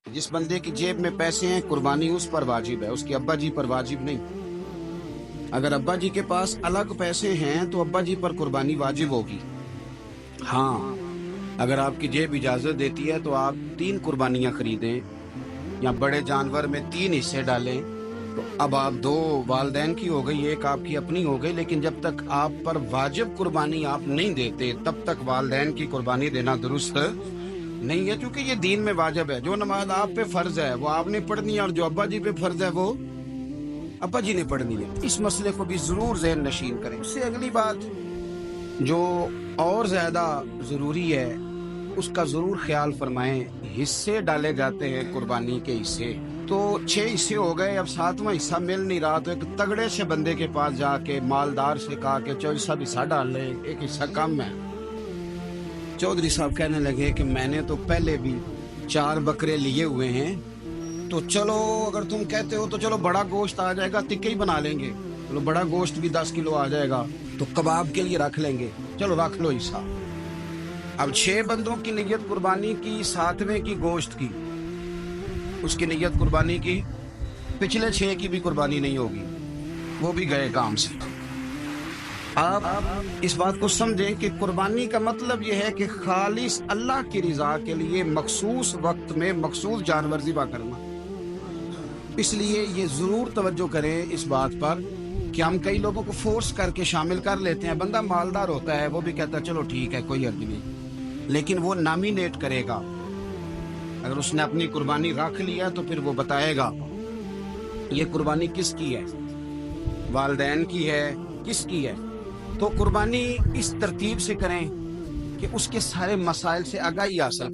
जिस बंदे की जेब में पैसे हैं कुर्बानी उस पर वाजिब है, उसके अब्बा जी पर वाजिब नहीं। अगर अब्बा जी के पास अलग पैसे हैं तो अब्बा जी पर कुर्बानी वाजिब होगी। हाँ, अगर आपकी जेब इजाजत देती है तो आप 3 कुर्बानियां खरीदें या बड़े जानवर में 3 हिस्से डालें। तो अब आप 2 वालदैन की हो गई, एक आपकी अपनी हो गई, लेकिन जब तक आप पर वाजिब कुर्बानी आप नहीं देते तब तक वालदैन की कुर्बानी देना दुरुस्त नहीं है, क्योंकि ये दीन में वाजिब है। जो नमाज आप पे फर्ज है वो आपने पढ़नी है, और जो अब्बा जी पे फर्ज है वो अब्बा जी ने पढ़नी है। इस मसले को भी जरूर ज़हन नशीन करें। उससे अगली बात जो और ज्यादा जरूरी है उसका जरूर ख्याल फरमाएं। हिस्से डाले जाते हैं कुर्बानी के हिस्से, तो 6 हिस्से हो गए, अब 7वां हिस्सा मिल नहीं रहा, तो एक तगड़े से बंदे के पास जाके मालदार से कहा कि चौधरी साहब हिस्सा डाल ले, एक हिस्सा कम है। चौधरी साहब कहने लगे कि मैंने तो पहले भी 4 बकरे लिए हुए हैं, तो चलो अगर तुम कहते हो तो चलो बड़ा गोश्त आ जाएगा, तिक्के ही बना लेंगे, चलो बड़ा गोश्त भी 10 किलो आ जाएगा, तो कबाब के लिए रख लेंगे, चलो रख लो हिस्सा। अब 6 बंदों की नियत कुर्बानी की, 7वें की गोश्त की, उसकी नियत कुर्बानी की, पिछले 6 की भी कुर्बानी नहीं होगी, वो भी गए काम से। आप इस बात को समझें कि कुर्बानी का मतलब यह है कि खालिस अल्लाह की रज़ा के लिए मखसूस वक्त में मखसूस जानवर ज़िबा करना। इसलिए ये ज़रूर तवज्जो करें इस बात पर कि हम कई लोगों को फोर्स करके शामिल कर लेते हैं। बंदा मालदार होता है, वो भी कहता है चलो ठीक है कोई अर्ज नहीं, लेकिन वो नॉमिनेट करेगा। अगर उसने अपनी कुर्बानी रख लिया तो फिर वो बताएगा ये कुर्बानी किसकी है, वालदैन की है, किसकी है। तो कुर्बानी इस तरतीब से करें कि उसके सारे मसाइल से आगाही हासिल